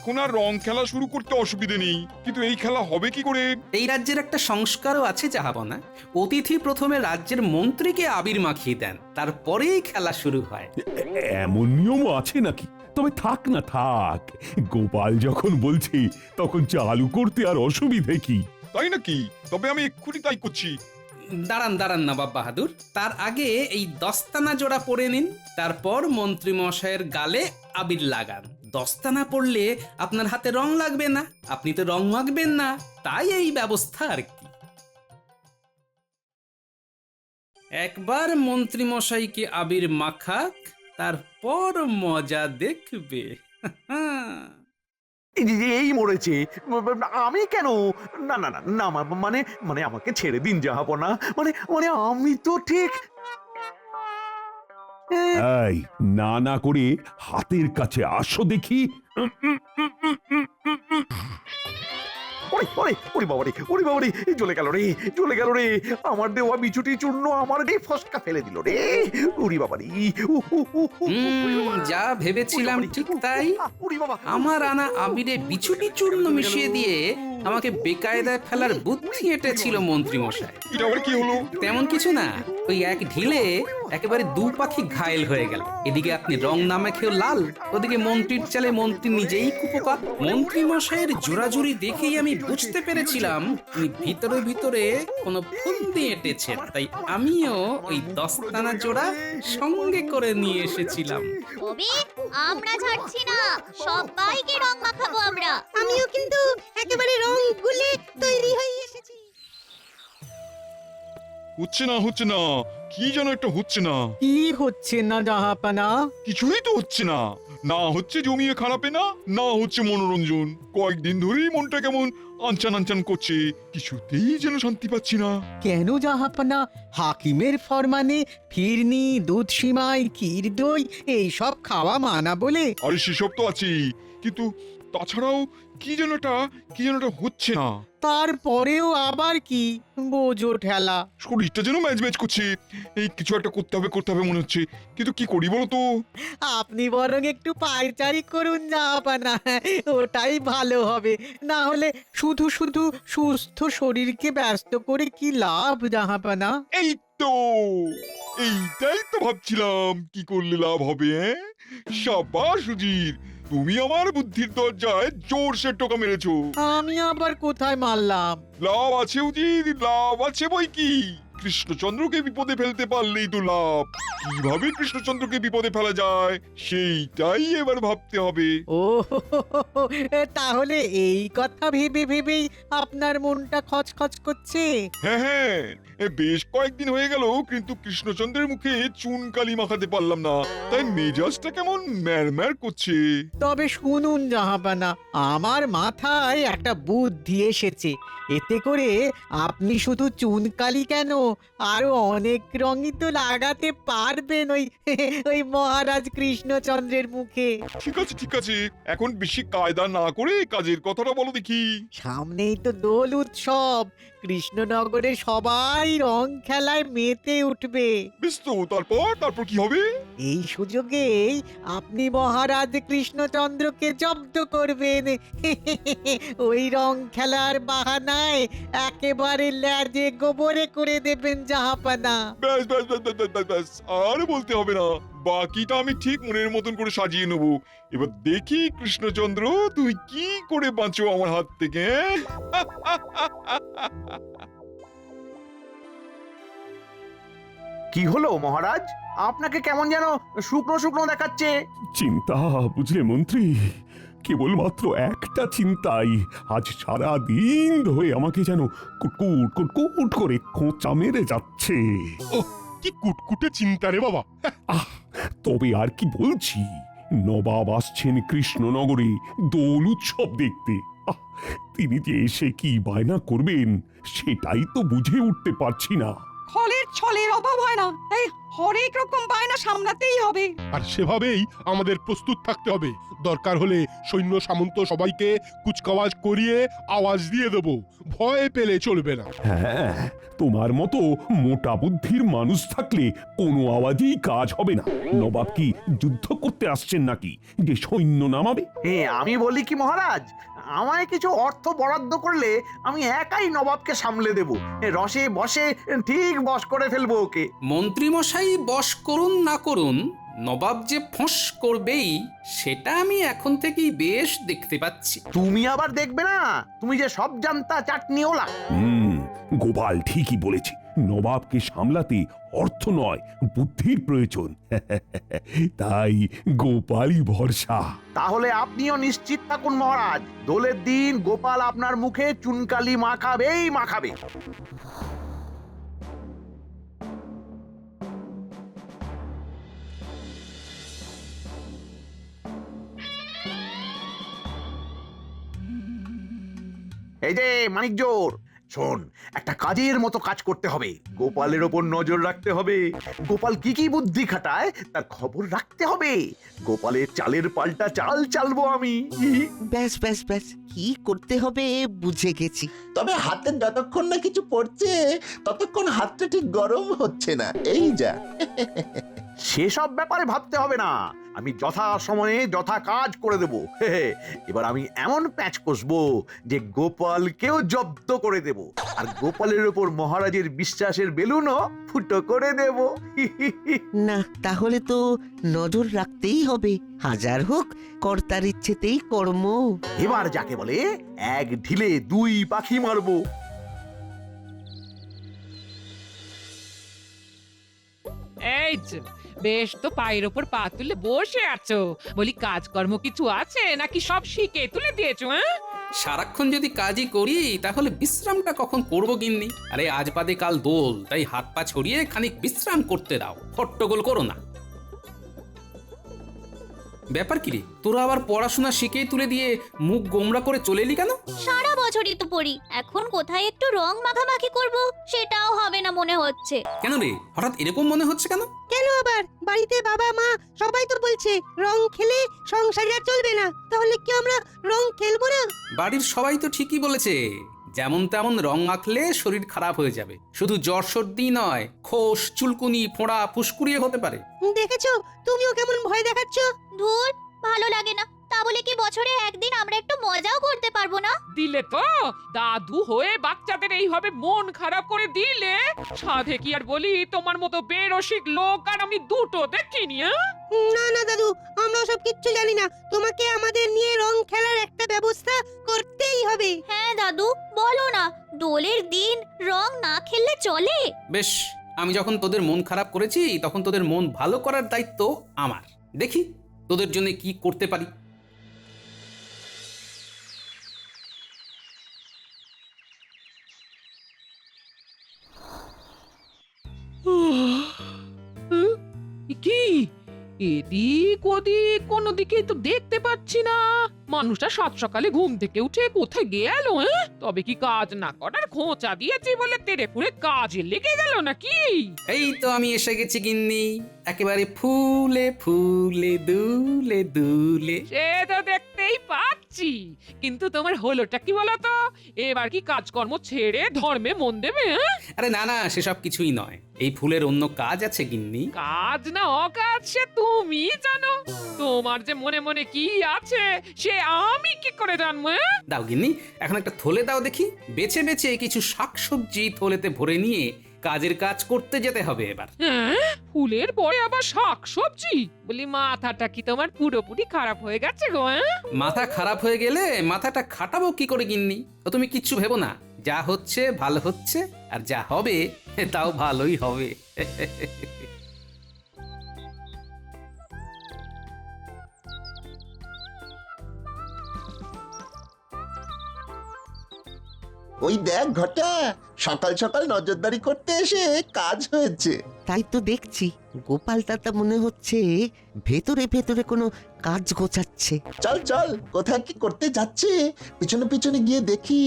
এখন আর রং খেলা শুরু করতে অসুবিধে নেই, কিন্তু এই খেলা হবে কি করে? এই রাজ্যের একটা সংস্কারও আছে জাহাপনা। অতিথি প্রথমে রাজ্যের মন্ত্রীকে আবির মাখিয়ে দেন, তারপরেই খেলা শুরু হয়। এমন নিয়মও আছে নাকি? তবে থাক না থাক, গোপাল যখন বলছে তখন চালু করতে আর অসুবিধে কি? তাই নাকি? তবে আমি এক্ষুনি তাই করছি। দাঁড়ান দাঁড়ান নবাব বাহাদুর, তার আগে এই দস্তানা জোড়া পরে নিন, তারপর মন্ত্রী মশাইয়ের গালে আবির লাগান। দস্তানা পড়লে আপনার হাতে রং লাগবে না, আপনি তো রং মাখবেন না, তাই এই ব্যবস্থা আর কি। একবার মন্ত্রী মশাইকে আবির মাখাক, তারপর মজা দেখবে। এই মরেছে। আমি কেন? না না না না, মানে মানে আমাকে ছেড়ে দিন জাহাপনা। মানে মানে আমি তো ঠিক এই না না করে হাতের কাছে আসো দেখি। ওরে ওরে ওরে বাবারে, ওরে বাবারে, জ্বলে গেল রে, জ্বলে গেল রে। আমার দেওয়া বিছুটি চূর্ণ আমার রে ফসকা ফেলে দিল রে। ওরে বাবারে, যা ভেবেছিলাম ঠিক তাই। আমার আনা আবিরে বিছুটি চূর্ণ মিশিয়ে দিয়ে আমাকে বেকায়দায় ফেলার বুদ্ধি এঁটেছিল মন্ত্রী মশাই। এটা আবার কি হলো? তেমন কিছু না, ওই এক ঢিলে একেবারে দু পাখি ঘায়েল হয়ে গেল। এদিকে আপনি রং না মেখেও লাল, ওদিকে মন্ত্রীর চালে মন্ত্রী নিজেই কুপোকাত। মন্ত্রী মশাইয়ের জোরাজুরি দেখেই আমি বুঝতে পেরেছিলাম উনি ভিতরে ভিতরে কোনো ফন্দি এঁটেছেন, তাই আমিও ওই দস্তানা জোড়া সঙ্গে করে নিয়ে এসেছিলাম। তবে আমরা ছাড়ছি না, সবাইকে রং মাখাবো আমরা। আমিও কিন্তু একেবারে রং গুলে তৈরি হয়ে এসেছি। হচ্ছে না, হচ্ছে না, কি যেন একটা হচ্ছে না। কি হচ্ছে না জাহাপানা? কিছুই তো হচ্ছে না। না হচ্ছে জমিয়ে খারাপে, না না হচ্ছে মনোরঞ্জন। কয়েকদিন ধরেই মনটা কেমন আনচান আনচান করছে, কিছুতেই যেন শান্তি পাচ্ছি না। কেন জাহাপানা? হাকিমের ফরমানে ফিরনি, দুধ সিমাই, ক্ষীর দই এইসব খাওয়া মানা বলে। আরে সেসব তো আছেই, কিন্তু তাছাড়াও কি যেন একটা হচ্ছে না। তারপরেও আবার কি বোঝো ঠেলা। শরীরটা যেন ম্যাচ ম্যাচ করছে। এই কিছু একটা করতে হবে মনে হচ্ছে, কিন্তু কি করি বলো তো? আপনি বরং একটু পায়চারি করুন জাহাপানা, ওটাই ভালো হবে। না হলে শুধু শুধু সুস্থ শরীরকে ব্যস্ত করে কি লাভ জাহাপানা? এই তো, এইটাই তো ভাবছিলাম কি করলে লাভ হবে। সাবাস সুজির, তুমি আমার বুদ্ধির দরজায় জোরসে টোকা মেরেছো। আমি আবার কোথায় মারলাম? লাভ আছে উজির, লাভ আছে বই কি। কৃষ্ণচন্দ্রকে বিপদে ফেলতে পারলেই তো লাভ। কিভাবে কৃষ্ণচন্দ্রকে বিপদে ফেলা যায় সেইটাই এবার ভাবতে হবে। ও তাহলে এই কথা ভেবে ভেবেই আপনার মনটা খচখচ করছে। হ্যাঁ হ্যাঁ, বেশ কয়েকদিন হয়ে গেল কিন্তু কৃষ্ণচন্দ্রের মুখে চুন কালি মাখাতে পারলাম না, তাই মেজাজটা কেমন ম্যারম্যার করছে। তবে শুনুন জাহাপানা, আমার মাথায় একটা বুদ্ধি এসেছে। এতে করে আপনি শুধু চুনকালি কেন, আরো অনেক রঙই তো লাগাতে পারবেন ওই মহারাজ কৃষ্ণচন্দ্রের মুখে। ঠিক আছে, এখন বেশি কায়দা না করে কাজের কথাটা বলো দেখি। সামনেই তো দোল উৎসব, কৃষ্ণনগরে সবাই রং খেলায় মেতে উঠবে। বেশ তো, তারপর কি হবে? এই সুযোগেই আপনি মহারাজ কৃষ্ণচন্দ্রকে জব্দ করবেন। ওই রং খেলার বাহানায় একেবারে ল্যাজে গোবরে করে দেবেন জাহাপানা। ব্যাস, আর বলতে হবে না। বাকিটা আমি ঠিক মনের মতন করে সাজিয়ে নেব। এবার দেখি কৃষ্ণচন্দ্র তুমি কি করে বাঁচো আমার হাত থেকে। কি হলো মহারাজ? আপনাকে কেমন যেন শুকনো শুকনো দেখাচ্ছে। চিন্তা বুঝলে মন্ত্রী, কেবলমাত্র একটা চিন্তাই আজ সারা দিন ধরে আমাকে যেন কুটকুট কুটকুট করে খোঁচা মেরে যাচ্ছে। কি কুটকুটে চিন্তা রে বাবা। তবে আর কি বলছি, নবাব আসছেন কৃষ্ণনগরে দোল উৎসব দেখতে। তিনি যে এসে কি বায়না করবেন সেটাই তো বুঝে উঠতে পারছি না। ফলের ছলের অভাব হয় না। এই হরেক রকম বায়না সামলাতেই হবে। আর সেভাবেই আমাদের প্রস্তুত থাকতে হবে। দরকার হলে সৈন্য সামন্ত সবাইকে কুচকাওয়াজ করিয়ে আওয়াজ দিয়ে দেব, ভয় পেলে চলবে না। হ্যাঁ, তোমার মতো মোটা বুদ্ধির মানুষ থাকলে কোনো আওয়াজেই কাজ হবে না। নবাব কি যুদ্ধ করতে আসছেন নাকি যে সৈন্য নামাবে? আমি বলি কি মহারাজ, আমায় কিছু অর্থ বরাদ্দ করলে আমি একাই নবাবকে সামলে দেব। রসে বসে ঠিক বশ করে ফেলবো ওকে। মন্ত্রীমশাই বশ করুন না করুন, নবাব যে ফোঁস করবেই সেটা আমি এখন থেকেই বেশ দেখতে পাচ্ছি। তুমি আবার দেখবে না, তুমি যে সব জানতা চাটনিওলা। গোপাল ঠিকই বলেছে, নবাবকে সামলাতে অর্থ নয় বুদ্ধির প্রয়োজন। তাই গোপালই ভরসা। তাহলে আপনিও নিশ্চিত থাকুন মহারাজ, দোলের দিন গোপাল আপনার মুখে চুনকালি মাখাবেই মাখাবে। এই যে মানিক জোর, শোন, একটা কাজের মতো কাজ করতে হবে। গোপালের ওপর নজর রাখতে হবে, গোপাল কি কি বুদ্ধি খাটায় তার খবর রাখতে হবে। গোপালের চালের পাল্টা চাল চালবো আমি। ব্যাস ব্যাস ব্যাস, কি করতে হবে বুঝে গেছি। তবে হাতে যতক্ষণ না কিছু পড়ছে ততক্ষণ হাতটা ঠিক গরম হচ্ছে না, এই যা। সেসব ব্যাপারে ভাবতে হবে না, আমি যথা সময়ে যথা কাজ করে দেব। এবার আমি এমন প্যাচ কষবো যে গোপালকেও জব্দ করে দেব, আর গোপালের উপর মহারাজের বিশ্বাসের বেলুনও ফুটো করে দেব। না, তাহলে তো নজর রাখতেই হবে। হাজার হোক কর্তার ইচ্ছেতেই কর্ম। এবার যাকে বলে এক ঢিলে দুই পাখি মারবো। এই যে, বেশ তো পায়ের ওপর পা তুলে বসে আছো, বলি কাজকর্ম কিছু আছে নাকি সব শিখে তুলে দিয়েছো? হ্যাঁ, সারাক্ষণ যদি কাজই করি তাহলে বিশ্রামটা কখন করবো গিন্নি? আরে আজ বাদে কাল দোল, তাই হাত পা ছড়িয়ে খানিক বিশ্রাম করতে দাও, হট্টগোল করো না। ব্যাপার কি রে, তোরা আবার পড়াশোনা শিখেই তুলে দিয়ে মুখ গোমরা করে চলে এলি কেন? সারা বছরই তো পড়ি, এখন কোথায় একটু রং মাখামাখি করব সেটাও হবে না মনে হচ্ছে। কেন রে, হঠাৎ এরকম মনে হচ্ছে কেন? কেন আবার? বাড়িতে বাবা মা সবাই তো বলছে রং খেলে সংসার আর চলবে না, তাহলে কি আমরা রং খেলবো না? বাড়ির সবাই তো ঠিকই বলেছে, যেমন তেমন রং মাখলে শরীর খারাপ হয়ে যাবে। শুধু জ্বর সর্দি নয়, খোস চুলকুনি ফোঁড়া ফুসকুড়িয়ে হতে পারে। দেখেছো, তুমিও কেমন ভয় দেখাচ্ছ। ধুর, ভালো লাগে না। তা বলে কি বছরে একদিন আমরা একটু মজাও করতে পারবো না? দিলে তো, দাদু হয়ে বাচ্চাদের এইভাবে মন খারাপ করে দিলে, সাধে কি আর বলি, তোমার মতো বেরসিক লোক আর আমি দুটো দেখিনি। না না দাদু, আমরা সব কিচ্ছু জানি না। তোমাকে আমাদের নিয়ে রং খেলার একটা ব্যবস্থা করতেই হবে। হ্যাঁ দাদু, বলো না, দোলের দিন রং না খেললে চলে? বেশ, আমি যখন তোদের মন খারাপ করেছি তখন তোদের মন ভালো করার দায়িত্ব আমার। দেখি তোদের জন্য কি করতে পারি। কি এদিক ওদিক কোনো দিকে তো দেখতে পাচ্ছি না। মানুষটা সাত সকালে ঘুম থেকে উঠে কোথায় গেল? তবে কি কাজ না করার খোঁচা দিয়েছি বলে তেড়ে ফুড়ে কাজে লেগে গেল নাকি? এই তো আমি এসে গেছি গিন্নি, একেবারে ফুলে ফুলে দুলে দুলে। সে তো দেখতেই পাচ্ছি, কিন্তু তোমার হলোটা কি বলতো? এবার কি কাজকর্ম ছেড়ে ধর্মে মন দেবে? আরে না না, সেসব কিছুই নয়, এই ফুলের অন্য কাজ আছে গিন্নি। কাজ না অকাজ সে তুমি জানো, তোমার যে মনে মনে কি আছে সে আমি কি করে জানবো? দাও গিন্নি, এখন একটা থলে দাও দেখি। বেছে বেছে কিছু শাকসবজি থলেতে ভরে নিয়ে কাজের কাজ করতে যেতে হবে এবার। হ্যাঁ, ফুলের পরে আবার শাকসবজি? বলি মাথাটা কি তোমার পুরোপুরি খারাপ হয়ে গেছে গো? মাথা খারাপ হয়ে গেলে মাথাটা খাটাবো কি করে গিন্নি? তো তুমি কিচ্ছু ভেবো না, যা হচ্ছে ভালো হচ্ছে, আর যা হবে তাও ভালোই হবে। ওই দেখ ঘটা, সকাল সকাল নজরদারি করতে এসে কাজ হয়েছে। তাই তো দেখছি, গোপাল দাদা মনে হচ্ছে ভেতরে ভেতরে কোনো কাজ গোছাচ্ছে। চল চল, কোথায় কি করতে যাচ্ছে পিছনে পিছনে গিয়ে দেখি।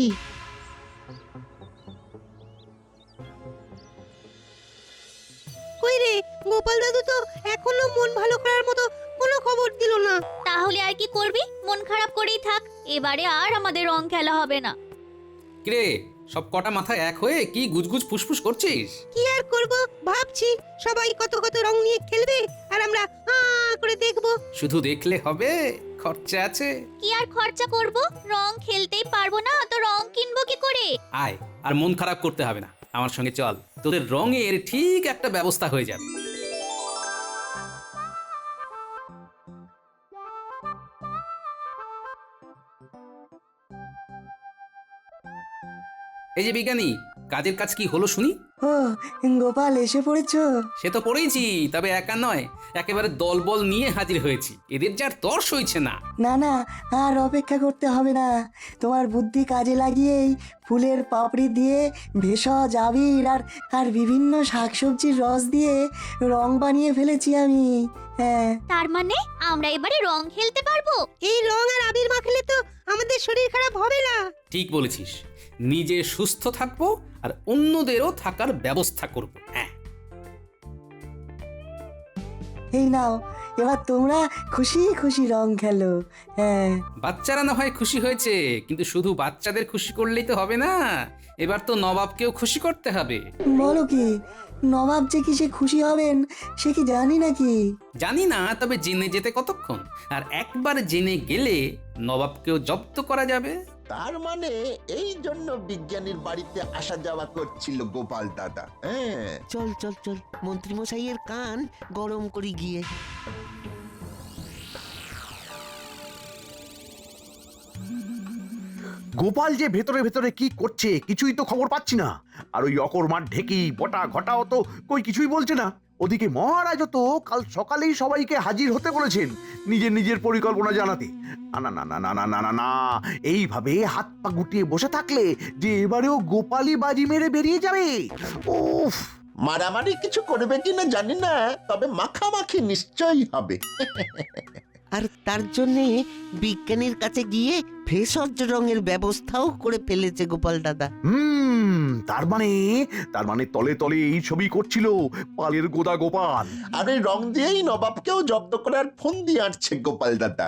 কই রে, গোপাল দাদু তো এখনো মন ভালো করার মতো কোনো খবর দিল না। তাহলে আর কি করবি? মন খারাপ করেই থাক, এবারে আর আমাদের রং খেলা হবে না। কিরে, সব কটা মাথায় এক হয়ে কি গুজগুজ ফুসফুস করছিস? কি আর করব, ভাবছি সবাই কত কত রং নিয়ে খেলবে আর আমরা করে দেখবো। শুধু দেখলে হবে, খরচা আছে। কি আর খরচা করব? রং খেলতেই পারবো না তো রং কিনবো কি করে? আয়, আর মন খারাপ করতে হবে না, আমার সঙ্গে চল, তোদের রঙের ঠিক একটা ব্যবস্থা হয়ে যাবে। এই যে বিজ্ঞানী, কাজের কাজ কি হলো শুনি? ও গোপাল, এসে পড়েছো? সে তো পড়েইছি, তবে একা নয়, একেবারে দলবল নিয়ে হাজির হয়েছি। এদের যার তর সইছে না। না না, আর অপেক্ষা করতে হবে না। তোমার বুদ্ধি কাজে লাগিয়েই ফুলের পাপড়ি দিয়ে, ভেষজ আবির আর বিভিন্ন শাকসবজির রস দিয়ে রং বানিয়ে ফেলেছি আমি। হ্যাঁ। তার মানে আমরা এবারে রং খেলতে পারবো? এই রং আর আবির মাখলে তো আমাদের শরীর খারাপ হবে না। ঠিক বলেছিস, নিজে সুস্থ থাকবো আর অন্যদেরও থাকার ব্যবস্থা করব। হ্যাঁ, এই নাও, এবার তোমরা খুশি খুশি রং খেলো। হ্যাঁ। বাচ্চারা না হয় খুশি হয়েছে, কিন্তু শুধু বাচ্চাদের খুশি করলেই তো হবে না, এবার তো নবাবকেও খুশি করতে হবে। বলো কি, নবাব যে কিসে খুশি হবেন সে কি জানি নাকি? জানি না, তবে জেনে যেতে কতক্ষণ, আর একবার জেনে গেলে নবাবকেও জব্দ করা যাবে। তার মানে এই জন্য বিজ্ঞানীর বাড়িতে আসা যাওয়া করছিল গোপাল দাদা। হ্যাঁ, চল চল চল, মন্ত্রী মশাইয়ের কান গরম করি গিয়ে। গোপাল যে ভেতরে ভেতরে কি করছে কিছুই তো খবর পাচ্ছি না। আর ওই অকর্মার ঢেকি বটা ঘটাও তো কই কিছুই বলছে না। ওদিকে মহারাজও তো কাল সকালেই সবাইকে হাজির হতে বলেছেন নিজের নিজের পরিকল্পনা জানাতে। না না না না না না না না, এইভাবে হাত পা গুটিয়ে বসে থাকলে যে এবারেও গোপালই বাজি মেরে বেরিয়ে যাবে। উফ, মারামারি কিছু করবে কিনা জানি না, তবে মাখামাখি নিশ্চয়ই হবে। আর তার জন্যে বিজ্ঞানীর কাছে গিয়ে ভেষজ রঙের ব্যবস্থাও করে ফেলেছে গোপাল দাদা। তার মানে তলে তলে এই ছবি করছিল পালের গোদা গোপাল। আর এই রং দিয়েই নবাবকেও জব্দ করার ফোন দিয়ে আনছে গোপাল দাদা।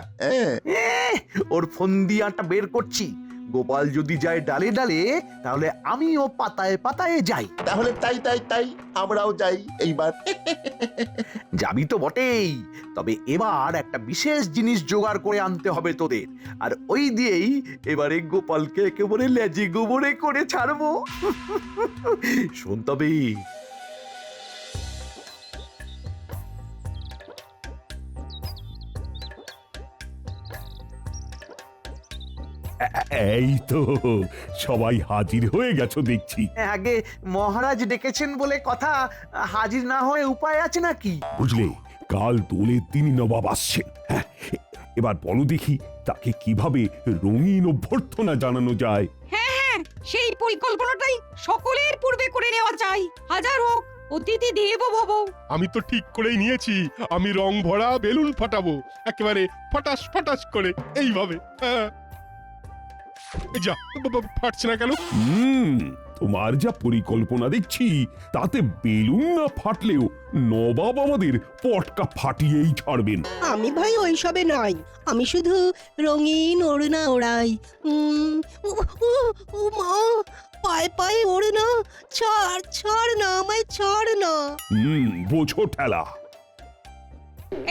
ওর ফোন দিয়াটা বের করছি। গোপাল যদি যায় ডালে ডালে, তাহলে আমিও পাতায় পাতায় যাই। তাহলে তাই তাই তাই আমরাও যাই এইবার। যাবি তো বটেই, তবে এবার একটা বিশেষ জিনিস জোগাড় করে আনতে হবে তোদের, আর ওই দিয়েই এবারে গোপালকে একেবারে লেজি গোবরে করে ছাড়বো। শোন তবে। এই তো সবাই হাজির হয়ে গেছো দেখছি। আগে মহারাজ ডেকেছেন বলে কথা, হাজির না হয়ে উপায় আছে নাকি? বুঝলে, কাল দোলের দিনই নবাব আসছেন। হ্যাঁ, এবার বলো দেখি তাকে কিভাবে রঙিন অভ্যর্থনা জানানো যায়। হ্যাঁ, সেই পরিকল্পনাটাই সকলের পূর্বে করে নেওয়া চাই। হাজার হোক অতিথি দেব ভব। আমি তো ঠিক করেই নিয়েছি, আমি রং ভরা বেলুন ফাটাবো একেবারে ফটাস ফটাস করে এইভাবে। হ্যাঁ। এই যা, ফাটছে না কেন? তোমার যা পরিকল্পনা দেখছি, তাতে বেলুন না ফাটলেও নবাব আমাদের পটকা ফাটিয়েই ছাড়বেন। আমি ভাই ওইসবে নয়, আমি শুধু রঙিন ওড়না ওড়াই। মা, পায়ে পায়ে ওড়না, ছাড় ছাড় না, আমায় ছাড় না। বোঝো ঠেলা।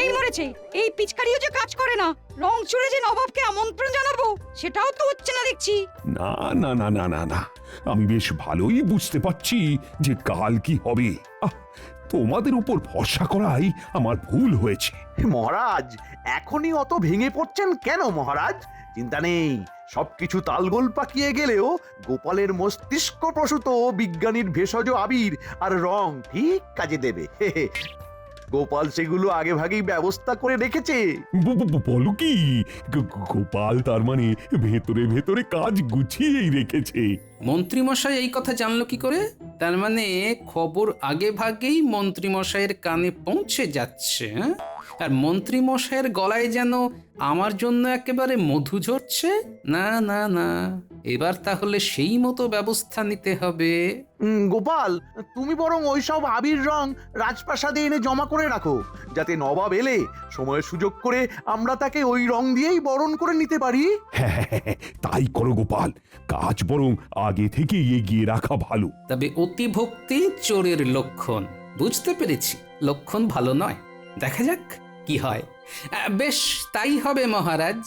এই মরেছে, এই পিচকারিও যে কাজ করে না। রং ছুড়ে যে নবাবকে আমন্ত্রণ জানাবো সেটাও তো হচ্ছে না দেখছি। না না না না না না, আমি বেশ ভালোই বুঝতে পারছি যে কাল কি হবে। তোমাদের উপর ভরসা করাই আমার ভুল হয়েছে। মহারাজ, এখনই অত ভেঙে পড়ছেন কেন মহারাজ? চিন্তা নেই, সবকিছু তালগোল পাকিয়ে গেলেও গোপালের মস্তিষ্ক প্রসূত বিজ্ঞানীর ভেষজ আবির আর রং ঠিক কাজে দেবে। গোপাল সেগুলো আগে ভাগেই ব্যবস্থা করে রেখেছে। বলো কি, গোপাল তার মানে ভেতরে ভেতরে কাজ গুছিয়েই রেখেছে। মন্ত্রী মশাই এই কথা জানলো কি করে? তার মানে খবর আগে ভাগেই মন্ত্রী মশাইয়ের কানে পৌঁছে যাচ্ছে। আর মন্ত্রী মশাইয়ের গলায় যেন আমার জন্য একেবারে মধু ঝরছে। না না না, এবার তাহলে সেই মতো ব্যবস্থা নিতে হবে। গোপাল, তুমি বরং ওইসব আবির রং রাজপ্রাসাদে এনে জমা করে রাখো, যাতে নবাব এলে সময় সুযোগ করে আমরা তাকে ওই রং দিয়েই বরণ করে নিতে পারি। হ্যাঁ, তাই করো গোপাল, কাজ বরং আগে থেকে এগিয়ে রাখা ভালো। তবে অতি ভক্তি চোরের লক্ষণ, বুঝতে পেরেছি লক্ষণ ভালো নয়। দেখা যাক কি হয়। বেশ, তাই হবে মহারাজ।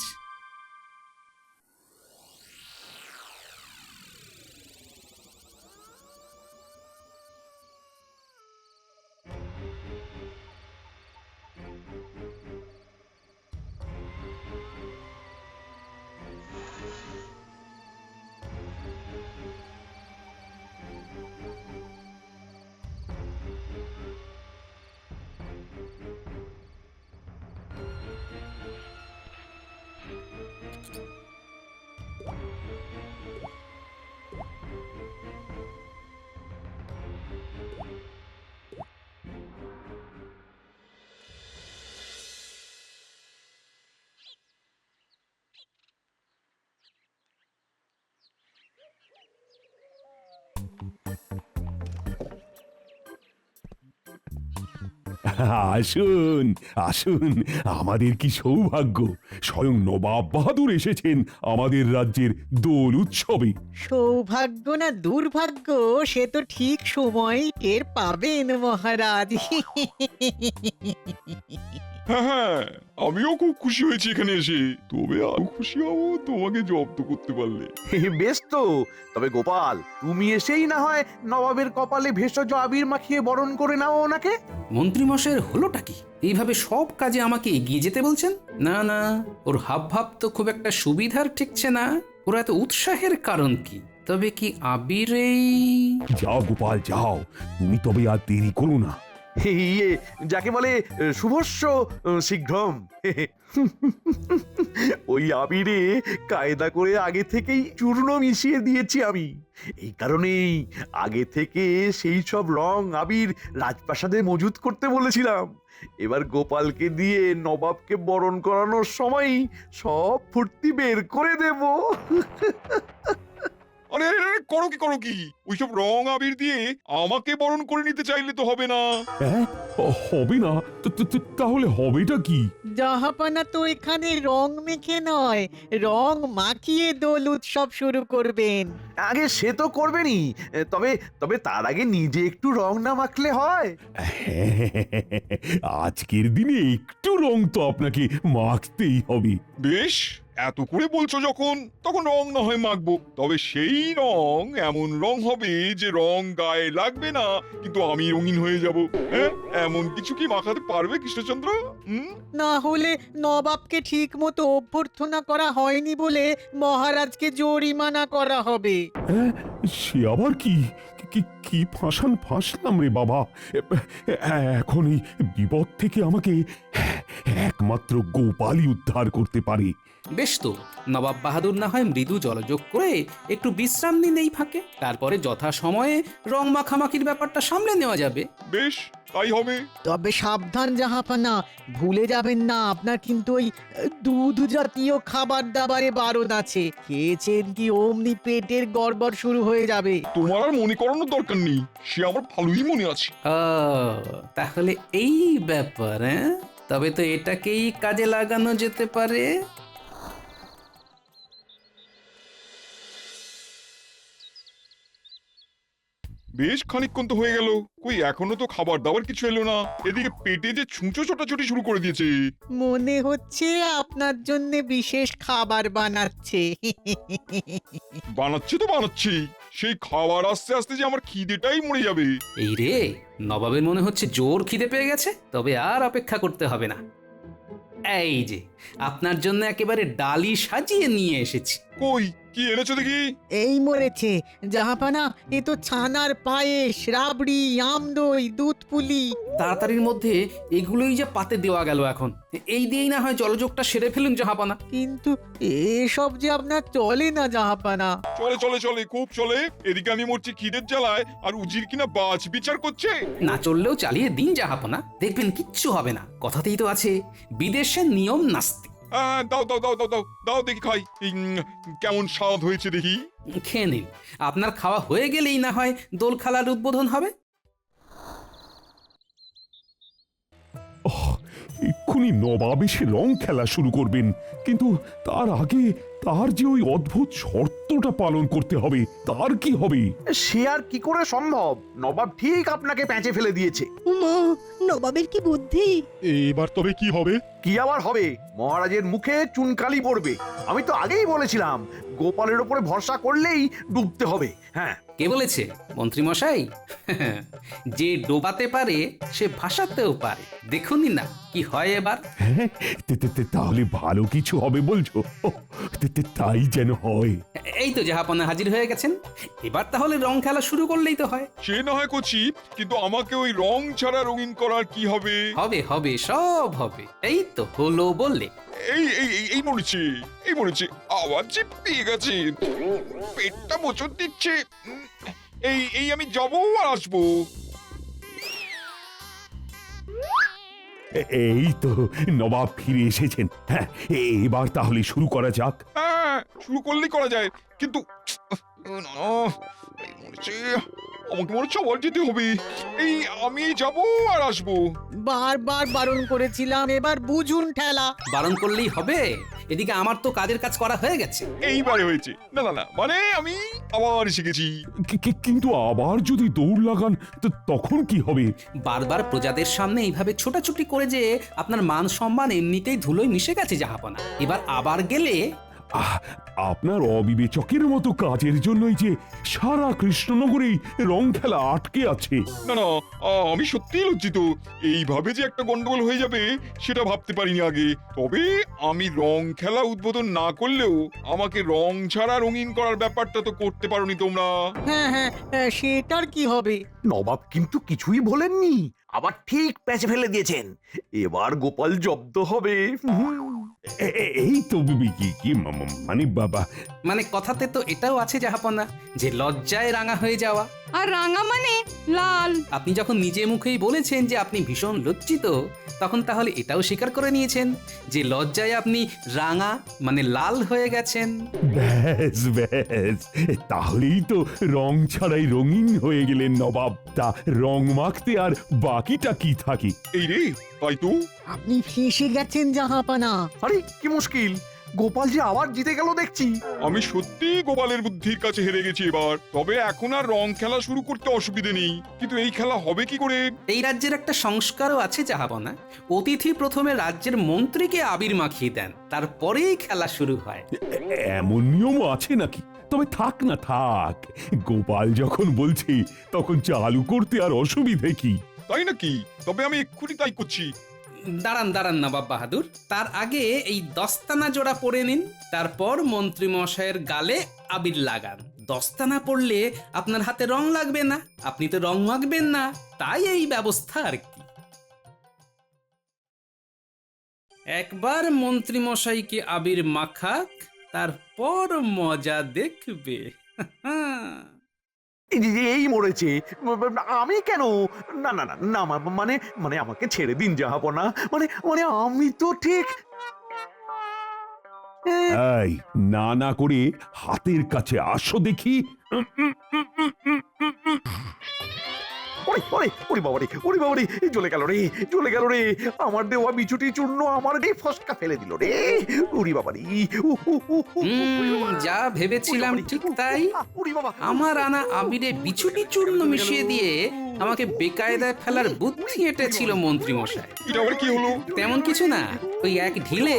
আসুন আসুন, আমাদের কি সৌভাগ্য, স্বয়ং নবাব বাহাদুর এসেছেন আমাদের রাজ্যের দোল উৎসবে। সৌভাগ্য না দুর্ভাগ্য সে তো ঠিক সময় টের পাবেন মহারাজ। হ্যাঁ হ্যাঁ, আমিও খুব খুশি হয়েছি এখানে এসে, তবে আরো খুশি হবো তোমাকে জব্দ করতে পারলে। বেশ তো, তবে গোপাল, তুমি এসেই না হয় নবাবের কপালে ভেষজ আবির মাখিয়ে বরণ করে নাও ওনাকে। মন্ত্রীমশাইয়ের হলোটা কি? এইভাবে সব কাজে আমাকে এগিয়ে যেতে বলছেন? না না, ওর হাবভাব তো খুব একটা সুবিধার ঠেকছে না। ওর এত উৎসাহের কারণ কি? তবে কি আবিরেই? যাও গোপাল যাও, তুমি তবে আর দেরি করো না। ইয়ে, যাকে বলে শুভস্য শীঘ্রম। ওই আবিরে কায়দা করে আগে থেকেই চূর্ণ মিশিয়ে দিয়েছি আমি। এই কারণেই আগে থেকে সেই সব রং আবির রাজপ্রাসাদে মজুত করতে বলেছিলাম। এবার গোপালকে দিয়ে নবাবকে বরণ করানোর সময় সব ফুর্তি বের করে দেব। আরে আরে আরে, করো কি ওইসব রং আবির দিয়ে আমাকে বরণ করে নিতে চাইলে তো হবে না। হ্যাঁ, হবে না? তাহলে হবেটা কি? জাহাপানা তো এখানে রং মেখে নয়, রং মাখিয়ে দোল উৎসব শুরু করবেন। আগে সে তো করবেনই, তবে তবে তার আগে নিজে একটু রং না মাখলে হয়? আজকের দিনে একটু রং তো আপনাকে মাখতেই হবে। বেশ, এত করে বলছো যখন, তখন রং না হয় মাখবো। তবে সেই রং এমন রং হবে যে রং গায়ে লাগবে না, কিন্তু আমি রঙিন হয়ে যাব। হ্যাঁ, এমন কিছু কি মাখাতে পারবে কৃষ্ণচন্দ্র? না হলে নবাবকে ঠিক মতো অভ্যর্থনা করা হয়নি বলে মহারাজকে জরিমানা করা হবে। হ্যাঁ, সে আবার কি কি ফাঁসলাম রে বাবা। এখন এই বিপদ থেকে আমাকে একমাত্র গোপালই উদ্ধার করতে পারে। বেশ তো, নবাব বাহাদুর না হয় মৃদু জলযোগ করে একটু বিশ্রাম নিন এই ফাঁকে, তারপরে যথা সময়ে রং মাখামাখির ব্যাপারটা সামলে নেওয়া যাবে। বেশ, তাই হবে। তবে সাবধান জাহাপানা, ভুলে যাবেন না আপনার কিন্তু ওই দুধ জাতীয় খাবার দাবারে বারণ আছে। খেয়েছেন কি অমনি পেটের গড়বড় শুরু হয়ে যাবে। তোমার আর মনে করানোর দরকার নেই, সে আমার ভালোই মনে আছে। তাহলে এই ব্যাপার, তবে তো এটাকেই কাজে লাগানো যেতে পারে। বেশ খানিকক্ষণ তো হয়ে গেল, কই এখনো তো খাবার দাবার কিছু এলো না। এদিকে পেটে যে ছুঁচো ছোটাছুটি শুরু করে দিয়েছে। মনে হচ্ছে আপনার জন্য বিশেষ খাবার বানাচ্ছে। বানাচ্ছে তো বানাচ্ছি, সেই খাবার আস্তে আস্তে যে আমার খিদেটাই মরে যাবে। এই রে, নবাবের মনে হচ্ছে জোর খিদে পেয়ে গেছে, তবে আর অপেক্ষা করতে হবে না। এই যে আপনার জন্য একেবারে ডালি সাজিয়ে নিয়ে এসেছি। কই কি এনেছো দেখি? এই মরেছে জাহাপানা, এ তো ছানার পায়েস, রাবড়ি, আমদই, দুধ পুলি। তাড়াতাড়ির মধ্যে এগুলোই যে পাতে দেওয়া গেল, এখন এই দিয়েই না হয় জলযোগটা সেরে ফেলুন জাহাপানা। কিন্তু এসব যে আপনার চলে না জাহাপানা। চলে চলে চলে, খুব চলে। এদিকে আমি মরছি খিদের জ্বালায়, আর উজির কিনা বাজ বিচার করছে। না চললেও চালিয়ে দিন জাহাপানা, দেখবেন কিচ্ছু হবে না। কথাতেই তো আছে, বিদেশের নিয়ম নাস্তি। দাও দাও দাও দাও দাও দাও দেখি খাই। কেমন স্বাদ হয়েছে দেখি। খেয়ে নিন, আপনার খাওয়া হয়ে গেলেই না হয় দোল খেলার উদ্বোধন হবে। এক্ষুনি নবাব এসে রং খেলা শুরু করবেন, কিন্তু তার আগে তার যে ওই অদ্ভুত শর্তটা পালন করতে হবে, তার কি হবে? সে আর কি করে সম্ভব? নবাব ঠিক আপনাকে প্যাঁচে ফেলে দিয়েছে। উমা, নবাবের কি বুদ্ধি! এবার তবে কি হবে? কি আবার হবে? মহারাজের মুখে চুনকালি পড়বে। আমি তো আগেই বলেছিলাম, গোপালের ওপরে ভরসা করলেই ডুবতে হবে। হ্যাঁ, কে বলেছে? মন্ত্রী মশাই। যে ডোবাতে পারে সে ভাসাতেও পারে। দেখুনই না কি হয় এবার। হ্যাঁ, তাহলে ভালো কিছু হবে বলছো? তাই যেন হয়। এই তো জাহাপনা হাজির হয়ে গেছেন। এবার তাহলে রং খেলা শুরু করলেই তো হয়। সে না হয় করছি, কিন্তু আমাকে ওই রং ছাড়া রঙিন করার কি হবে? হবে হবে, সব হবে। এই তো হলো বললে। এই এই এই- এই মরেছে, এই মরেছে, আবার যে পেয়ে গেছে, পেটটা মোচড় দিচ্ছে। এই এই আমি যাবো আর আসবো। এই তো নবাব ফিরে এসেছেন। হ্যাঁ, এবার তাহলে শুরু করা যাক। হ্যাঁ, শুরু করলেই করা যায়, কিন্তু না, এই মরেছে, আমাকে মনে হচ্ছে আবার যেতে হবে। এই আমি যাবো আর আসবো। বারবার বারণ করেছিলাম, এবার বুঝুন ঠেলা। বারণ করলেই হবে? এদিকে আমার তো কাজের কাজ করা হয়ে গেছে। এইবারে হয়েছে। না না না, মানে আমি আবার শিখেছি। কিন্তু আবার যদি দৌড় লাগান তখন কি হবে? বারবার প্রজাদের সামনে এইভাবে ছোটাছুটি করে যে আপনার মান সম্মান এমনিতেই ধুলোয় মিশে গেছে জাহাপনা। এবার আবার গেলে আপনার অবিবেচকের মতো কাজের জন্যই যে সারা কৃষ্ণনগরেই রং খেলা আটকে আছে। না না, আমি সত্যিই লজ্জিত। এইভাবে যে একটা গন্ডগোল হয়ে যাবে সেটা ভাবতে পারিনি আগে। তবে আমি রং খেলা উদ্বোধন না করলেও আমাকে রং ছাড়া রঙিন করার ব্যাপারটা তো করতে পারোনি তোমরা। হ্যাঁ হ্যাঁ, সেটার কি হবে? নবাব কিন্তু কিছুই বলেননি, আবার ঠিক প্যাঁচে ফেলে দিয়েছেন। এবার গোপাল জব্দ হবে। এই তো কি মানে বাবা, মানে কথাতে তো এটাও আছে জাহাপনা, যে লজ্জায় রাঙা হয়ে যাওয়া। আর রাঙা মানে লাল। আপনি যখন নিজে মুখেই বলেছেন যে আপনি ভীষণ লজ্জিত, তখন তাহলে এটাও স্বীকার করে নিয়েছেন যে লজ্জায় আপনি রাঙা মানে লাল হয়ে গেছেন। ব্যাস ব্যাস, তাহলেই তো রং ছাড়াই রঙিন হয়ে গেলেন নবাব। তা রং মাখতে আর বাকিটা কি থাকে? এই রে, তাই তো। আপনি ফেঁসে গেছেন জাহাপানা। আরে কি মুশকিল, গোপাল যে আবার জিতে গেল দেখছি। আমি সত্যি গোপালের বুদ্ধির কাছে হেরে গেছি এবার। তবে এখন আর রং খেলা শুরু করতে অসুবিধে নেই, কিন্তু এই খেলা হবে কি করে? এই রাজ্যের একটা সংস্কারও আছে জাহাপনা। অতিথি প্রথমে রাজ্যের মন্ত্রীকে আবির মাখিয়ে দেন, তারপরেই খেলা শুরু হয়। এমন নিয়ম আছে নাকি? তবে থাক না থাক, গোপাল যখন বলছে তখন চালু করতে আর অসুবিধে কি? তাই নাকি? তবে আমি এক্ষুনি তাই করছি। দাঁড়ান দাঁড়ান নবাব বাহাদুর, তার আগে এই দস্তানা জোড়া পরে নিন, তারপর মন্ত্রী মশাইয়ের গালে আবির লাগান। দস্তানা পড়লে আপনার হাতে রং লাগবে না, আপনি তো রং মাখবেন না, তাই এই ব্যবস্থা আর কি। একবার মন্ত্রী মশাইকে আবির মাখাক, তারপর মজা দেখবে। এই মরেছে, আমি কেন? না না না না, মানে মানে আমাকে ছেড়ে দিন জাহাপনা। মানে মানে আমি তো ঠিক। এই না না করে হাতের কাছে আসো দেখি। ওরে বাবারে, ওরে বাবারে, জ্বলে গেল রে, জ্বলে গেল রে। আমার দেওয়া বিছুটি চূর্ণ আমার রে ফসকা ফেলে দিল রে। ওরে বাবারে, যা ভেবেছিলাম ঠিক তাই। আমার আনা আবিরে বিছুটি চূর্ণ মিশিয়ে দিয়ে আমাকে বেকায়দায় ফেলার বুদ্ধি এঁটেছিল মন্ত্রী মশাই। এটা আবার কি হলো? তেমন কিছু না, ওই এক ঢিলে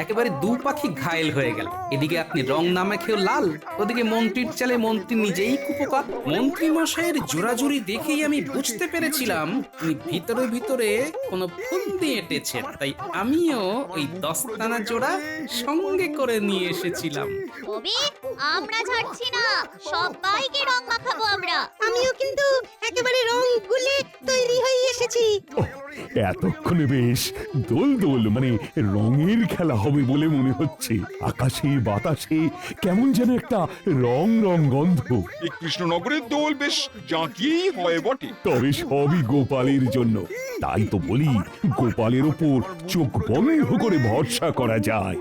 একেবারে দু পাখি ঘায়েল হয়ে গেল। এদিকে আপনি রং না মেখেও লাল, ওদিকে মন্ত্রীর চালে মন্ত্রী নিজেই কুপোকাত। মন্ত্রী মশাইয়ের জোরাজুরি দেখেই আমি বুঝতে পেরেছিলাম উনি ভিতরে ভিতরে কোনো ফন্দি এঁটেছেন। তাই আমিও ওই দস্তানা জোড়া সঙ্গে করে নিয়ে এসেছিলাম। তবে আমরা ছাড়ছি না, সবাইকে রং মাখাবো আমরা। আমিও কিন্তু একেবারে রং গুলে তৈরি হয়ে এসেছি। এতক্ষণে বেশ দোল দোল মানে রঙের খেলা হবে বলে মনে হচ্ছে। আকাশে বাতাসে কেমন যেন একটা রং রং গন্ধ। এই কৃষ্ণনগরের দোল বেশ জাঁকিয়েই হয় বটে। তবে সবই গোপালের জন্য। তাই তো বলি গোপালের ওপর চোখ বন্ধ করে ভরসা করা যায়।